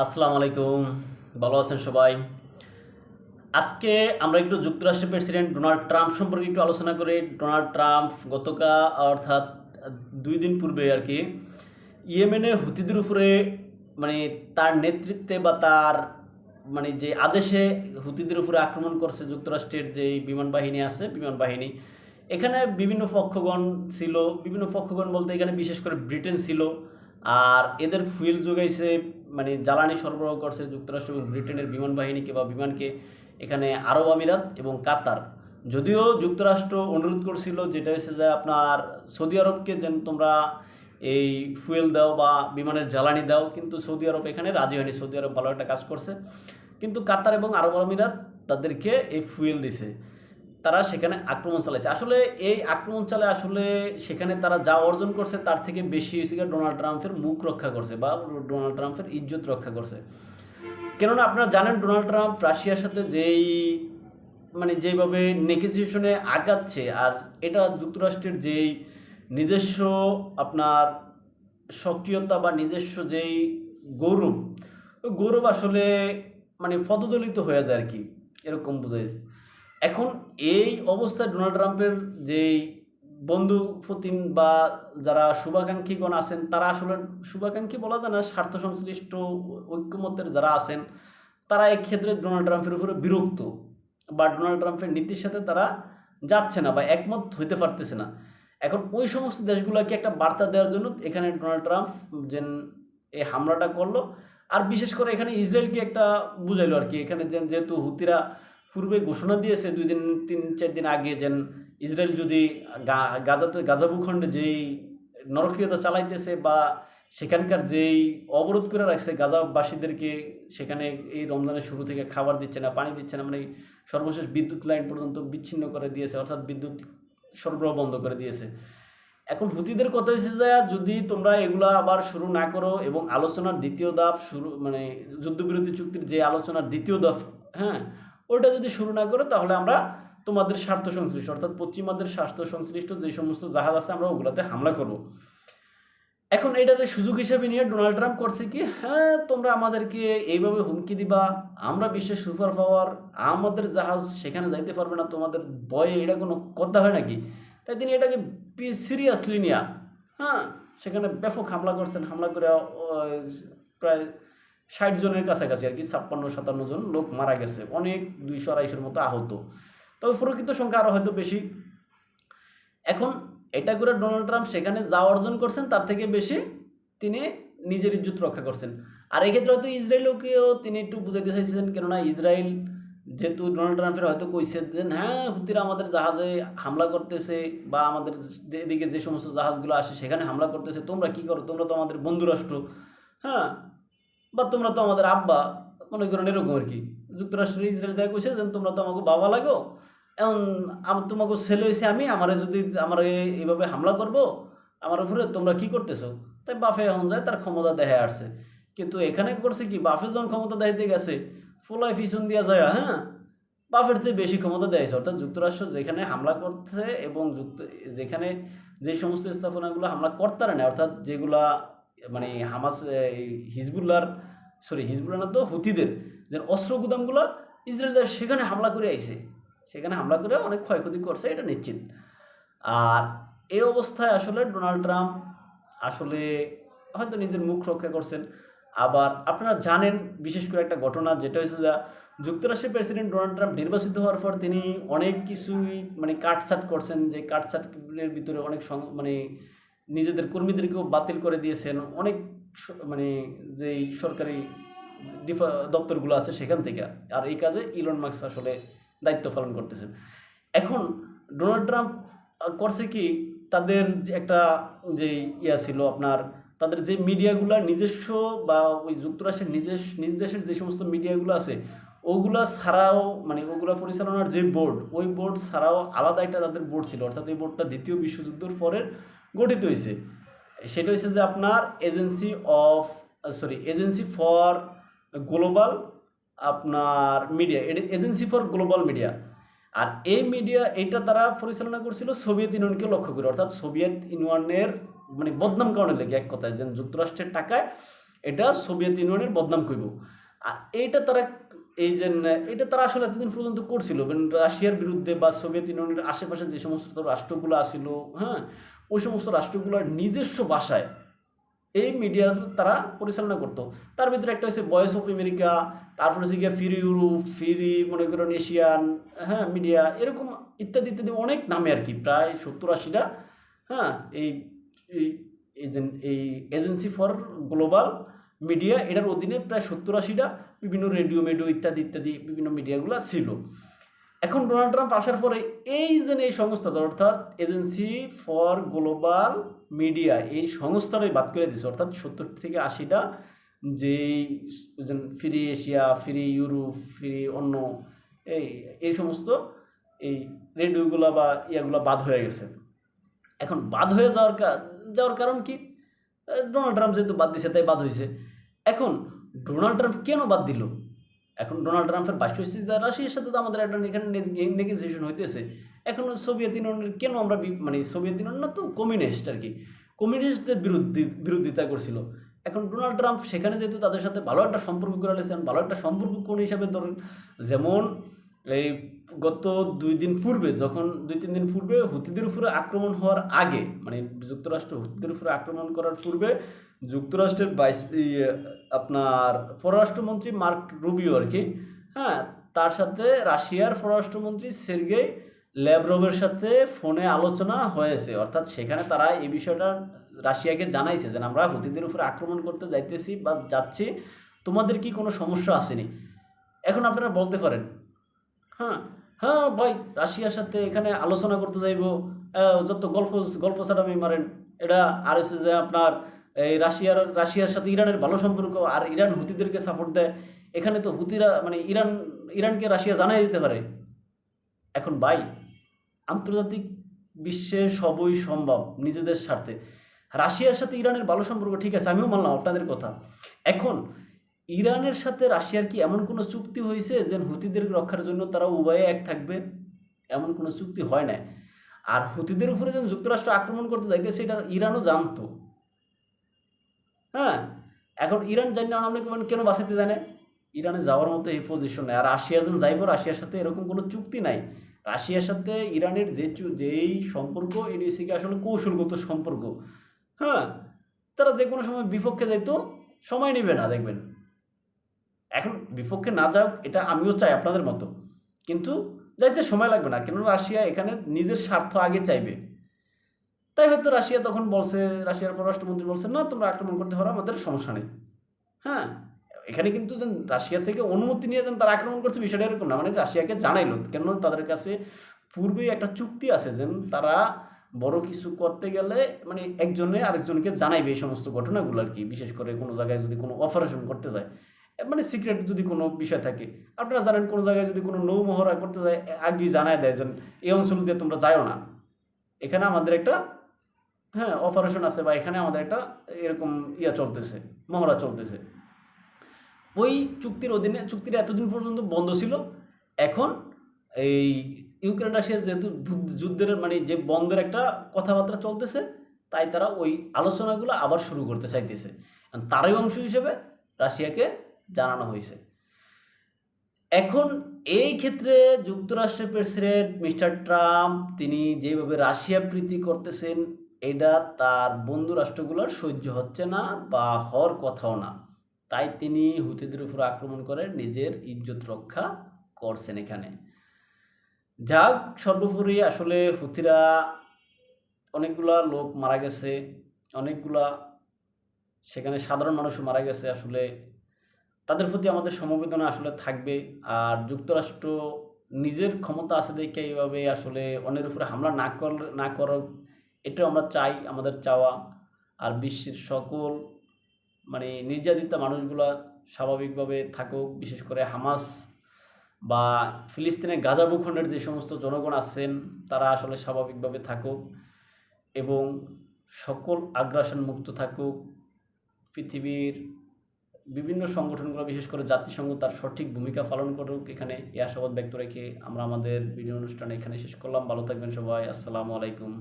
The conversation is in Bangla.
আসসালামু আলাইকুম। ভালো আছেন সবাই? আজকে আমরা একটু যুক্তরাষ্ট্রের প্রেসিডেন্ট ডোনাল্ড ট্রাম্প সম্পর্কে একটু আলোচনা করি। ডোনাল্ড ট্রাম্প গতকাল অর্থাৎ ২ দিন পূর্বে আরকি ইয়েমেনে হুথিদের উপরে মানে তার নেতৃত্বে বা তার যে আদেশে হুথিদের উপরে আক্রমণ করছে যুক্তরাষ্ট্রের যেই বিমান বাহিনী আছে, বিমান বাহিনী। এখানে বিভিন্ন পক্ষগণ ছিল। বিভিন্ন পক্ষগণ বলতে এখানে বিশেষ করে ব্রিটেন ছিল। আর এদের ফুয়েল যোগাইছে জ্বালানি সরবরাহ করছে যুক্তরাষ্ট্র এবং ব্রিটেনের বিমান বাহিনীকে বা বিমানকে এখানে আরব আমিরাত এবং কাতার। যদিও যুক্তরাষ্ট্র অনুরোধ করছিল যেটা হচ্ছে যে আপনার সৌদি আরবকে যেন তোমরা এই ফুয়েল দাও বা বিমানের জ্বালানি দাও, কিন্তু সৌদি আরব এখানে রাজি হয়নি। সৌদি আরব ভালো একটা কাজ করছে, কিন্তু কাতার এবং আরব আমিরাত তাদেরকে এই ফুয়েল দিছে। তারা সেখানে আক্রমণ চালাইছে। আসলে এই আক্রমণ চালায় আসলে সেখানে তারা যা অর্জন করছে তার থেকে বেশি হয়েছে গিয়ে ডোনাল্ড ট্রাম্পের মুখ রক্ষা করছে বা ডোনাল্ড ট্রাম্পের ইজ্জত রক্ষা করছে। কেননা আপনারা জানেন ডোনাল্ড ট্রাম্প রাশিয়ার সাথে যেইভাবে নেগোসিয়েশনে আগাচ্ছে, আর এটা যুক্তরাষ্ট্রের যেই নিজস্ব আপনার সক্রিয়তা বা নিজস্ব যেই গৌরব, ওই গৌরব আসলে পদদলিত হয়ে যায় আর কি, এরকম বোঝাইছে। এখন এই অবস্থায় ডোনাল্ড ট্রাম্পের যেই বন্ধু ফতিন বা যারা শুভাকাঙ্ক্ষীগণ আছেন, তারা আসলে শুভাকাঙ্ক্ষী বলা যায় না, স্বার্থ সংশ্লিষ্ট ঐক্যমত্যের যারা আছেন, তারা এই ক্ষেত্রে ডোনাল্ড ট্রাম্পের উপরে বিরক্ত বা ডোনাল্ড ট্রাম্পের নীতির সাথে তারা যাচ্ছে না বা একমত হইতে পারতেছে না। এখন ওই সমস্ত দেশগুলোকে একটা বার্তা দেওয়ার জন্য এখানে ডোনাল্ড ট্রাম্প যেন এই হামলাটা করলো। আর বিশেষ করে এখানে ইসরায়েলকে একটা বুঝাইলো আর কি। এখানে যেহেতু হুতিরা পূর্বে ঘোষণা দিয়েছে 2 দিন 3-4 দিন আগে, যেন ইসরায়েল যদি গাজা ভূখণ্ডে যেই নরকীয়তা চালাইতেছে বা সেখানকার যেই অবরোধ করে রাখছে গাজাবাসীদেরকে, সেখানে এই রমজানের শুরু থেকে খাবার দিচ্ছে না, পানি দিচ্ছে না, সর্বশেষ বিদ্যুৎ লাইন পর্যন্ত বিচ্ছিন্ন করে দিয়েছে, অর্থাৎ বিদ্যুৎ সরবরাহ বন্ধ করে দিয়েছে। এখন হুতিদের কথা হয়েছে যে যদি তোমরা এগুলা আবার শুরু না করো এবং আলোচনার দ্বিতীয় ধাপ শুরু, যুদ্ধবিরতি চুক্তির যে আলোচনার দ্বিতীয় ধাপ, হ্যাঁ, ওটা যদি শুরু না করো তাহলে আমরা তোমাদের স্বার্থ সংশ্লিষ্ট অর্থাৎ পশ্চিমাদের স্বার্থ সংশ্লিষ্ট যে সমস্ত জাহাজ আছে আমরা ওগুলাতে হামলা করব। এখন এটার সুযোগ হিসেবে নিয়ে ডোনাল্ড ট্রাম্প করছে কি, হ্যাঁ তোমরা আমাদেরকে এইভাবে হুমকি দিবা, আমরা বিশ্বের সুপার পাওয়ার, আমাদের জাহাজ সেখানে যাইতে পারবে না তোমাদের ভয়ে, এটা কোনো কথা হয় নাকি? তাই তিনি এটাকে সিরিয়াসলি নিয়া, হ্যাঁ, সেখানে ব্যাপক হামলা করছেন। হামলা করে প্রায় 60 জনের কাছাকাছি আর কি, 56-57 জন লোক মারা গেছে, অনেক 200-250-র মতো আহত, তবে প্রকৃত সংখ্যা আরও হয়তো বেশি। এখন এটা করে ডোনাল্ড ট্রাম্প সেখানে যা অর্জন করছেন তার থেকে বেশি তিনি নিজের ইজ্জত রক্ষা করছেন। আর এক্ষেত্রে হয়তো ইসরায়েলকেও তিনি একটু বুঝাইতে চাইছেন, কেননা ইসরায়েল যেহেতু ডোনাল্ড ট্রাম্পের হয়তো কইছে যে হ্যাঁ হুতিরা আমাদের জাহাজে হামলা করতেছে বা আমাদের এদিকে যে সমস্ত জাহাজগুলো আসে সেখানে হামলা করতেছে, তোমরা কি করো, তোমরা তো আমাদের বন্ধুরাষ্ট্র, হ্যাঁ, বা তোমরা তো আমাদের আব্বা, মনে করেন এরকম আর কি। যুক্তরাষ্ট্রের ইসরায়েল যা কইছে যে তোমরা তো আমাকে বাবা লাগো, এখন তোমাকে ছেলে হয়েছে আমি, আমারে যদি আমার এইভাবে হামলা করব আমার উপরে, তোমরা কি করতেছো? তাই বাফে এখন যায় তার ক্ষমতা দেখে আসছে। কিন্তু এখানে করছে কি, বাফে যখন ক্ষমতা দেখাইতে গেছে ফোলায় পিছন দিয়া যায়, হ্যাঁ, বাফের থেকে বেশি ক্ষমতা দেয়ছে। অর্থাৎ যুক্তরাষ্ট্র যেখানে হামলা করছে এবং যেখানে যে সমস্ত স্থাপনাগুলো হামলা করতে না, অর্থাৎ যেগুলা হামাস হিজবুল্লাহর, হিজবুল্লাহ না তো হুতিদের যে অস্ত্র গুদামগুলো ইসরায়েল সেখানে হামলা করে আইছে, সেখানে হামলা করে অনেক ক্ষয়ক্ষতি করছে, এটা নিশ্চিত। আর এই অবস্থায় আসলে ডোনাল্ড ট্রাম্প আসলে হয়তো নিজের মুখ রক্ষা করছেন। আবার আপনারা জানেন বিশেষ করে একটা ঘটনা, যেটা হয়েছে যে যুক্তরাষ্ট্রের প্রেসিডেন্ট ডোনাল্ড ট্রাম্প নির্বাচিত হওয়ার পর তিনি অনেক কিছুই কাটছাট করছেন, যে কাটছাটের ভিতরে অনেক নিজেদের কর্মীদেরকেও বাতিল করে দিয়েছেন অনেক, যেই সরকারি দপ্তরগুলো আছে সেখান থেকে। আর এই কাজে ইলন মাস্ক আসলে দায়িত্ব পালন করতেছেন। এখন ডোনাল্ড ট্রাম্প করছে কি, তাদের যে একটা যে ছিল আপনার, তাদের যে মিডিয়াগুলো নিজস্ব বা ওই যুক্তরাষ্ট্রের নিজ দেশের যে সমস্ত মিডিয়াগুলো আছে ওগুলা ছাড়াও, ওগুলা পরিচালনার যে বোর্ড, ওই বোর্ড ছাড়াও আলাদা একটা তাদের বোর্ড ছিল, অর্থাৎ এই বোর্ডটা দ্বিতীয় বিশ্বযুদ্ধের পরে গঠিত হয়েছে। সেটা হচ্ছে যে আপনার এজেন্সি ফর গ্লোবাল আপনার media, agency for global media. আর এই মিডিয়া এটা তারা পরিচালনা করছিল সোভিয়েত ইউনিয়নকে লক্ষ্য করে, অর্থাৎ সোভিয়েত ইউনিয়নের বদনাম কারণে লেগে, এক কথায় যেন যুক্তরাষ্ট্রের টাকায় এটা সোভিয়েত ইউনিয়নের বদনাম করব। আর এইটা তারা এই যে এটা তারা আসলে এতদিন পর্যন্ত করছিল, রাশিয়ার বিরুদ্ধে বা সোভিয়েত ইউনিয়নের আশেপাশে যে সমস্ত রাষ্ট্রগুলো আসিল, হ্যাঁ, ওই সমস্ত রাষ্ট্রগুলোর নিজস্ব ভাষায় এই মিডিয়ার তারা পরিচালনা করতো। তার ভিতরে একটা হচ্ছে ভয়েস অফ আমেরিকা, তারপরে হচ্ছে গিয়ে ফ্রি ইউরোপ, ফ্রি মনে করেন এশিয়ান, হ্যাঁ, মিডিয়া, এরকম ইত্যাদি ইত্যাদি অনেক নামে আর কি, প্রায় 70-80টা, হ্যাঁ, এই এই এই এজেন্সি ফর গ্লোবাল মিডিয়া, এটার অধীনে প্রায় 70-80টা বিভিন্ন রেডিও মেডিও ইত্যাদি ইত্যাদি বিভিন্ন মিডিয়াগুলো ছিল। এখন ডোনাল্ড ট্রাম্প আসার পরে এই যে এই সংস্থাটা, অর্থাৎ এজেন্সি ফর গ্লোবাল মিডিয়া, এই সংস্থাটাই বাদ করে দিছে, অর্থাৎ 70-80টা যেই free Asia, free Europe, free অন্য এই সমস্ত এই রেডিওগুলো বা ইয়াগুলো বাদ হয়ে গেছে। এখন বাদ হয়ে যাওয়ার কারণ কি? ডোনাল্ড ট্রাম্প যেহেতু বাদ দিছে তাই বাদ হয়েছে। এখন ডোনাল্ড ট্রাম্প কেন বাদ দিল? এখন ডোনাল্ড ট্রাম্পের ভাষ্য হচ্ছে যে রাশিয়ার সাথে তো আমাদের একটা এখানে নেগোসিয়েশন হইতেছে। এখন সোভিয়েত ইউনিয়নের কেন আমরা মানে সোভিয়েত ইউনিয়ন না তো কমিউনিস্ট আর কি, কমিউনিস্টদের বিরোধিতা করছিল। এখন ডোনাল্ড ট্রাম্প সেখানে যেহেতু তাদের সাথে ভালো একটা সম্পর্ক করে নিয়েছেন, ভালো একটা সম্পর্ক কোন হিসাবে ধরেন, যেমন এই গত 2-3 দিন পূর্বে হুতিদের উপরে আক্রমণ হওয়ার আগে, মানে যুক্তরাষ্ট্র হুতিদের উপরে আক্রমণ করার পূর্বে যুক্তরাষ্ট্রের আপনার পররাষ্ট্রমন্ত্রী মার্ক রুবিও আর কি, হ্যাঁ, তার সাথে রাশিয়ার পররাষ্ট্রমন্ত্রী সের্গেই ল্যাভরভের সাথে ফোনে আলোচনা হয়েছে। অর্থাৎ সেখানে তারা এই বিষয়টা রাশিয়াকে জানাইছে যে আমরা হুতিদের উপরে আক্রমণ করতে যাইতেছি বা যাচ্ছি, তোমাদের কি কোনো সমস্যা আসেনি? এখন আপনারা বলতে পারেন, হ্যাঁ হ্যাঁ ভাই, রাশিয়ার সাথে এখানে আলোচনা করতে যাইব, যত গল্প সাডামি মারেন এটা। আর হচ্ছে যে আপনার এই রাশিয়ার সাথে ইরানের ভালো সম্পর্ক, আর ইরান হুতিদেরকে সাপোর্ট দেয়, এখানে তো হুতিরা মানে ইরানকে রাশিয়া জানাই দিতে পারে। এখন ভাই, আন্তর্জাতিক বিশ্বে সবই সম্ভব নিজেদের স্বার্থে। রাশিয়ার সাথে ইরানের ভালো সম্পর্ক, ঠিক আছে, আমিও মানলাম আপনাদের কথা। এখন ইরানের সাথে রাশিয়ার কি এমন কোনো চুক্তি হয়েছে যে হুতিদের রক্ষার জন্য তারা উভয়ে এক থাকবে? এমন কোনো চুক্তি হয় না। আর হুতিদের উপরে যখন যুক্তরাষ্ট্র আক্রমণ করতে যাইতেছে, এটা ইরানও জানতো, হ্যাঁ। এখন ইরান জানি না আমরা কেন বাঁচাতে জানে, ইরানে যাওয়ার মতো এই পজিশন নেই। আর রাশিয়া যেন যাইব, রাশিয়ার সাথে এরকম কোনো চুক্তি নাই। রাশিয়ার সাথে ইরানের যেই সম্পর্ক, এটি হচ্ছে কি আসলে কৌশলগত সম্পর্ক, হ্যাঁ। তারা যে কোনো সময় বিপক্ষে যাইতো, সময় নেবে না দেখবেন। এখন বিপক্ষে না যাক, এটা আমিও চাই আপনাদের মতো, কিন্তু যাইতে সময় লাগবে না, কেন রাশিয়া এখানে নিজের স্বার্থ আগে চাইবে। তাই হয়তো রাশিয়া তখন বলছে, রাশিয়ার পররাষ্ট্রমন্ত্রী বলছে, না তোমরা আক্রমণ করতে পারো, আমাদের সমস্যা নেই, হ্যাঁ। এখানে কিন্তু যেন রাশিয়া থেকে অনুমতি নিয়ে যেন তারা আক্রমণ করছে বিষয়টা এরকম না, মানে রাশিয়াকে জানাইলো, কেন তাদের কাছে পূর্বেই একটা চুক্তি আছে যেন তারা বড় কিছু করতে গেলে মানে একজনে আরেকজনকে জানাইবে এই সমস্ত ঘটনাগুলো আর কি। বিশেষ করে কোনো জায়গায় যদি কোনো অপারেশন করতে যায়, মানে সিক্রেট যদি কোনো বিষয় থাকে, আপনারা জানেন কোনো জায়গায় যদি কোনো নৌমহড়া করতে যায়, আগেই জানায় দেয় যেন এই অঞ্চল দিয়ে তোমরা যাও না, এখানে আমাদের একটা, হ্যাঁ, অপারেশন আছে, বা এখানে আমাদের একটা এরকম চলতেছে, মহড়া চলতেছে। ওই চুক্তির অধীনে, চুক্তির এতদিন পর্যন্ত বন্ধ ছিল। এখন এই ইউক্রেন রাশিয়া যেহেতু যুদ্ধের মানে যে বন্ধের একটা কথাবার্তা চলতেছে, তাই তারা ওই আলোচনাগুলো আবার শুরু করতে চাইতেছে। তারই অংশ হিসেবে রাশিয়াকে জানানো হয়েছে। এখন এই ক্ষেত্রে যুক্তরাষ্ট্রের প্রেসিডেন্ট মিস্টার ট্রাম্প তিনি যেভাবে রাশিয়া প্রীতি করতেছেন, এটা তার বন্ধু রাষ্ট্রগুলোর সহ্য হচ্ছে না বা হওয়ার কথাও না। তাই তিনি হুতিদের উপর আক্রমণ করে নিজের ইজ্জত রক্ষা করছেন এখানে। যাক, সর্বোপরি আসলে হুতিরা অনেকগুলা লোক মারা গেছে, অনেকগুলা সেখানে সাধারণ মানুষও মারা গেছে। আসলে তাদের প্রতি আমাদের সমবেদনা আসলে থাকবে। আর যুক্তরাষ্ট্র নিজের ক্ষমতা আছে দেখে এইভাবে আসলে অন্যের উপরে হামলা না করার, এটাও আমরা চাই, আমাদের চাওয়া। আর বিশ্বের সকল মানে নির্যাতিত মানুষগুলা স্বাভাবিকভাবে থাকুক, বিশেষ করে হামাস বা ফিলিস্তিনের গাজা ভূখণ্ডের যে সমস্ত জনগণ আছেন তারা আসলে স্বাভাবিকভাবে থাকুক এবং সকল আগ্রাসন মুক্ত থাকুক। পৃথিবীর বিভিন্ন সংগঠনগুলো, বিশেষ করে জাতিসংঘ, তার সঠিক ভূমিকা পালন করুক, এখানে এই আশাবাদ ব্যক্ত রেখে আমরা আমাদের ভিডিও অনুষ্ঠান এখানে শেষ করলাম। ভালো থাকবেন সবাই, আসসালামু আলাইকুম।